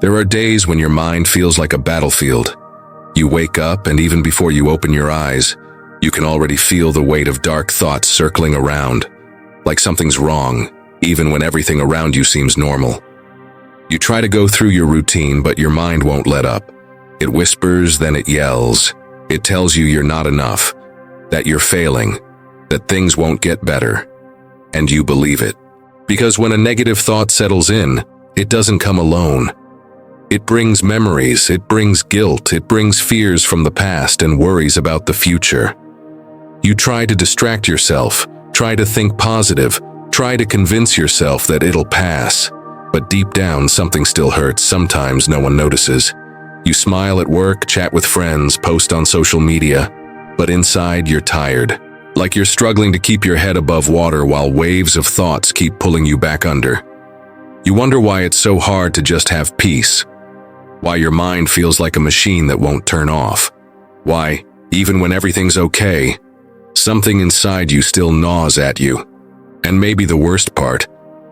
There are days when your mind feels like a battlefield. You wake up, and even before you open your eyes, you can already feel the weight of dark thoughts circling around, like something's wrong, even when everything around you seems normal. You try to go through your routine, but your mind won't let up. It whispers, then it yells. It tells you you're not enough, that you're failing, that things won't get better. And you believe it. Because when a negative thought settles in, it doesn't come alone. It brings memories, it brings guilt, it brings fears from the past and worries about the future. You try to distract yourself, try to think positive, try to convince yourself that it'll pass. But deep down, something still hurts. Sometimes no one notices. You smile at work, chat with friends, post on social media, but inside you're tired. Like you're struggling to keep your head above water while waves of thoughts keep pulling you back under. You wonder why it's so hard to just have peace. Why your mind feels like a machine that won't turn off. Why, even when everything's okay, something inside you still gnaws at you. And maybe the worst part,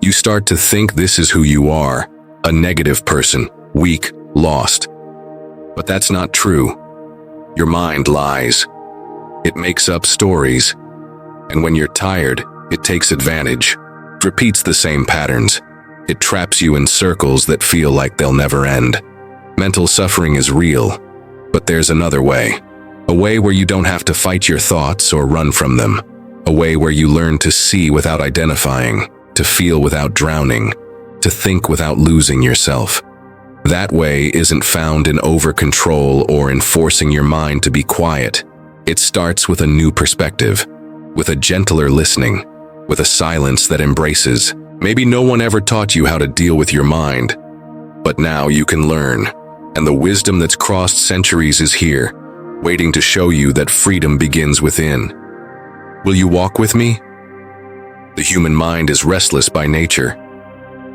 you start to think this is who you are, a negative person, weak, lost. But that's not true. Your mind lies. It makes up stories. And when you're tired, it takes advantage. It repeats the same patterns. It traps you in circles that feel like they'll never end. Mental suffering is real, but there's another way. A way where you don't have to fight your thoughts or run from them. A way where you learn to see without identifying, to feel without drowning, to think without losing yourself. That way isn't found in over-control or in forcing your mind to be quiet. It starts with a new perspective, with a gentler listening, with a silence that embraces. Maybe no one ever taught you how to deal with your mind, but now you can learn. And the wisdom that's crossed centuries is here, waiting to show you that freedom begins within. Will you walk with me? The human mind is restless by nature.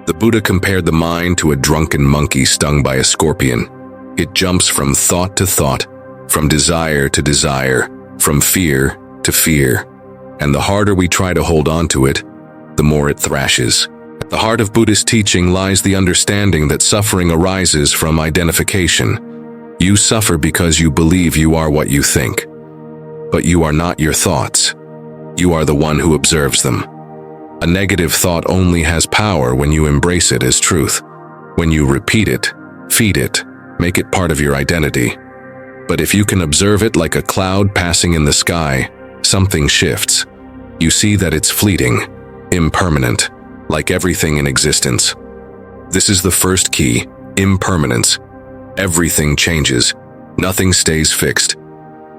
The Buddha compared the mind to a drunken monkey stung by a scorpion. It jumps from thought to thought, from desire to desire, from fear to fear. And the harder we try to hold on to it, the more it thrashes. At the heart of Buddhist teaching lies the understanding that suffering arises from identification. You suffer because you believe you are what you think. But you are not your thoughts. You are the one who observes them. A negative thought only has power when you embrace it as truth. When you repeat it, feed it, make it part of your identity. But if you can observe it like a cloud passing in the sky, something shifts. You see that it's fleeting, impermanent, like everything in existence. This is the first key, impermanence. Everything changes. Nothing stays fixed.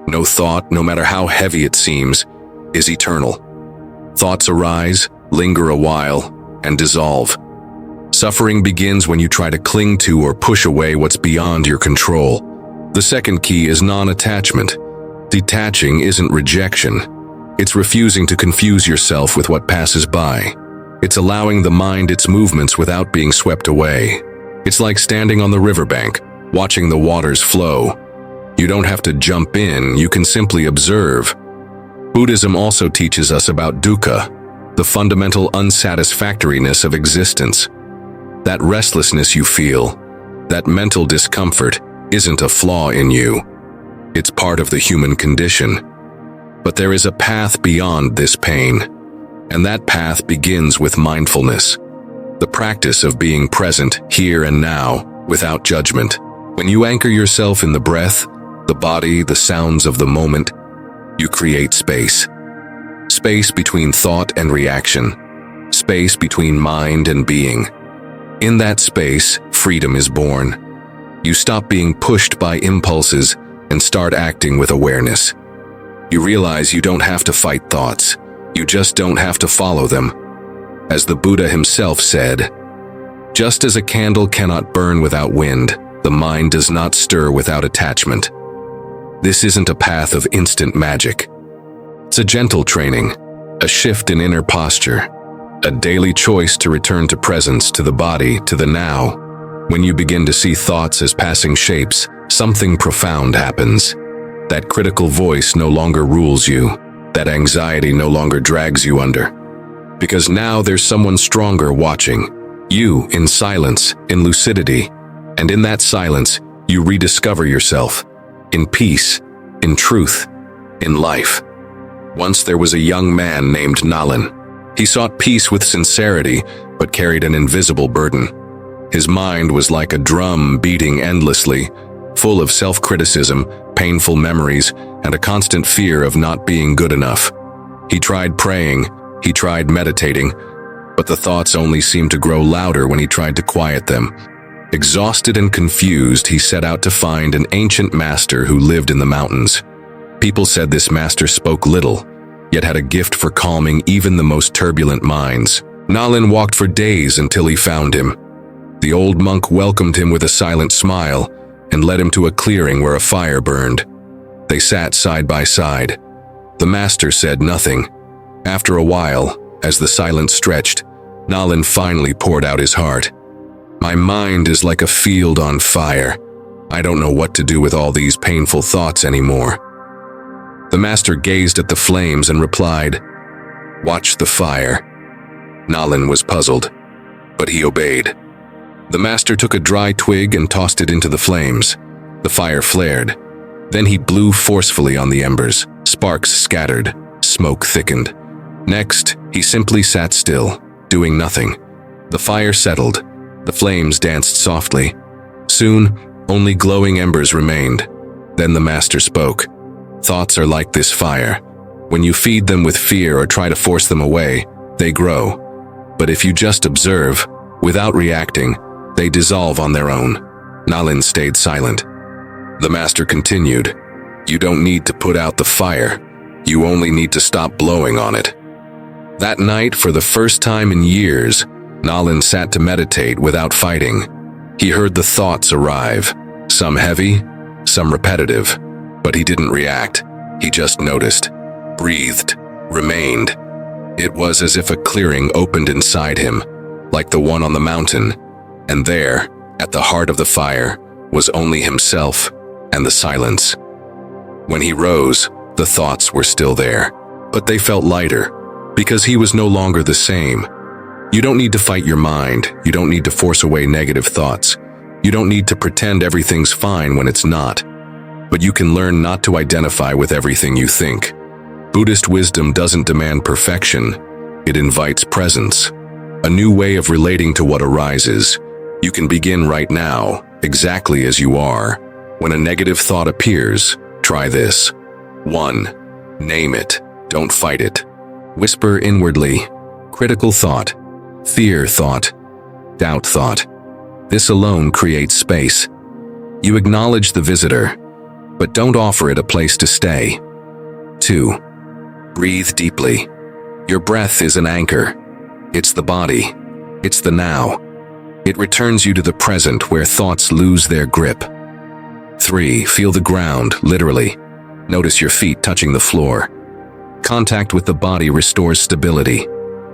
No thought, no matter how heavy it seems, is eternal. Thoughts arise, linger a while, and dissolve. Suffering begins when you try to cling to or push away what's beyond your control. The second key is non-attachment. Detaching isn't rejection. It's refusing to confuse yourself with what passes by. It's allowing the mind its movements without being swept away. It's like standing on the riverbank, watching the waters flow. You don't have to jump in, you can simply observe. Buddhism also teaches us about dukkha, the fundamental unsatisfactoriness of existence. That restlessness you feel, that mental discomfort, isn't a flaw in you. It's part of the human condition. But there is a path beyond this pain, and that path begins with mindfulness, the practice of being present here and now without judgment. When you anchor yourself in the breath, the body, the sounds of the moment, you create space. Space between thought and reaction, space between mind and being. In that space, freedom is born. You stop being pushed by impulses and start acting with awareness. You realize you don't have to fight thoughts. You just don't have to follow them. As the Buddha himself said, just as a candle cannot burn without wind, the mind does not stir without attachment. This isn't a path of instant magic. It's a gentle training, a shift in inner posture, a daily choice to return to presence, to the body, to the now. When you begin to see thoughts as passing shapes, something profound happens. That critical voice no longer rules you. That anxiety no longer drags you under. Because now there's someone stronger watching. You, in silence, in lucidity. And in that silence, you rediscover yourself, in peace, in truth, in life. Once there was a young man named Nalin. He sought peace with sincerity, but carried an invisible burden. His mind was like a drum beating endlessly, full of self-criticism, painful memories, and a constant fear of not being good enough. He tried praying, he tried meditating, but the thoughts only seemed to grow louder when he tried to quiet them. Exhausted and confused, he set out to find an ancient master who lived in the mountains. People said this master spoke little, yet had a gift for calming even the most turbulent minds. Nalin walked for days until he found him. The old monk welcomed him with a silent smile and led him to a clearing where a fire burned. They sat side by side. The master said nothing. After a while, as the silence stretched, Nalin finally poured out his heart. "My mind is like a field on fire. I don't know what to do with all these painful thoughts anymore." The master gazed at the flames and replied, "Watch the fire." Nalin was puzzled, but he obeyed. The master took a dry twig and tossed it into the flames. The fire flared. Then he blew forcefully on the embers. Sparks scattered. Smoke thickened. Next, he simply sat still, doing nothing. The fire settled. The flames danced softly. Soon, only glowing embers remained. Then the master spoke. "Thoughts are like this fire. When you feed them with fear or try to force them away, they grow. But if you just observe, without reacting, they dissolve on their own." Nalin stayed silent. The master continued, "You don't need to put out the fire. You only need to stop blowing on it." That night, for the first time in years, Nalin sat to meditate without fighting. He heard the thoughts arrive, some heavy, some repetitive, but he didn't react. He just noticed, breathed, remained. It was as if a clearing opened inside him, like the one on the mountain, and there, at the heart of the fire, was only himself and the silence. When he rose, the thoughts were still there, but they felt lighter, because he was no longer the same. You don't need to fight your mind. You don't need to force away negative thoughts. You don't need to pretend everything's fine when it's not. But you can learn not to identify with everything you think. Buddhist wisdom doesn't demand perfection. It invites presence. A new way of relating to what arises. You can begin right now, exactly as you are. When a negative thought appears, try this. 1. Name it. Don't fight it. Whisper inwardly. Critical thought. Fear thought. Doubt thought. This alone creates space. You acknowledge the visitor, but don't offer it a place to stay. 2. Breathe deeply. Your breath is an anchor. It's the body. It's the now. It returns you to the present where thoughts lose their grip. 3. Feel the ground, literally. Notice your feet touching the floor. Contact with the body restores stability.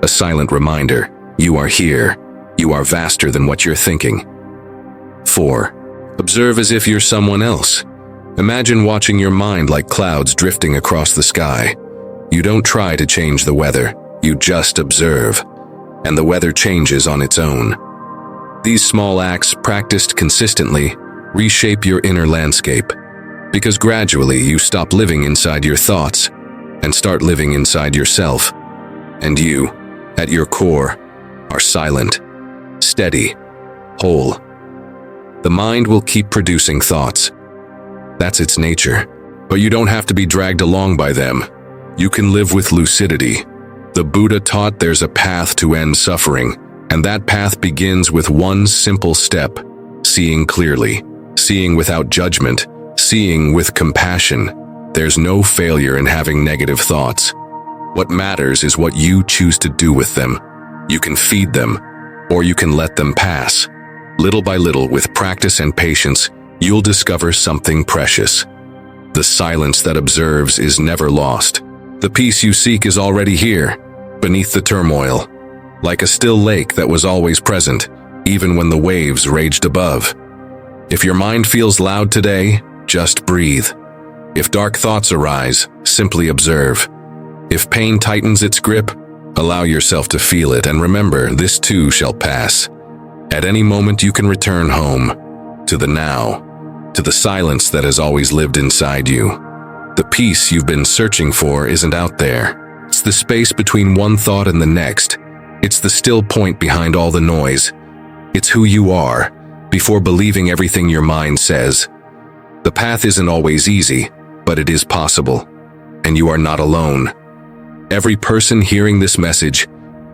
A silent reminder, you are here. You are vaster than what you're thinking. 4. Observe as if you're someone else. Imagine watching your mind like clouds drifting across the sky. You don't try to change the weather, you just observe. And the weather changes on its own. These small acts, practiced consistently, reshape your inner landscape. Because gradually you stop living inside your thoughts and start living inside yourself. And you, at your core, are silent, steady, whole. The mind will keep producing thoughts. That's its nature. But you don't have to be dragged along by them. You can live with lucidity. The Buddha taught there's a path to end suffering, and that path begins with one simple step: seeing clearly, seeing without judgment, seeing with compassion. There's no failure in having negative thoughts. What matters is what you choose to do with them. You can feed them, or you can let them pass. Little by little, with practice and patience, you'll discover something precious. The silence that observes is never lost. The peace you seek is already here, beneath the turmoil, like a still lake that was always present, even when the waves raged above. If your mind feels loud today, just breathe. If dark thoughts arise, simply observe. If pain tightens its grip, allow yourself to feel it, and remember, this too shall pass. At any moment you can return home, to the now, to the silence that has always lived inside you. The peace you've been searching for isn't out there. It's the space between one thought and the next. It's the still point behind all the noise. It's who you are, before believing everything your mind says. The path isn't always easy, but it is possible, and you are not alone. Every person hearing this message,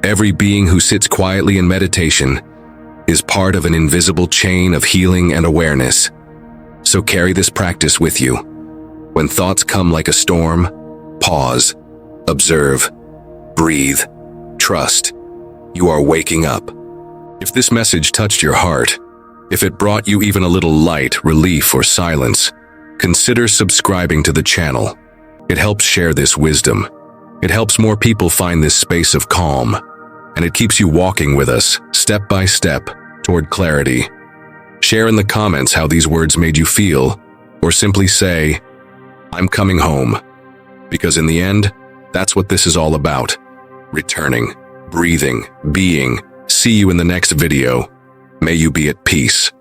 every being who sits quietly in meditation, is part of an invisible chain of healing and awareness. So carry this practice with you. When thoughts come like a storm, pause, observe, breathe, trust. You are waking up. If this message touched your heart, if it brought you even a little light, relief, or silence, consider subscribing to the channel. It helps share this wisdom. It helps more people find this space of calm, and it keeps you walking with us, step by step, toward clarity. Share in the comments how these words made you feel, or simply say, "I'm coming home." Because in the end, that's what this is all about. Returning, breathing, being. See you in the next video. May you be at peace.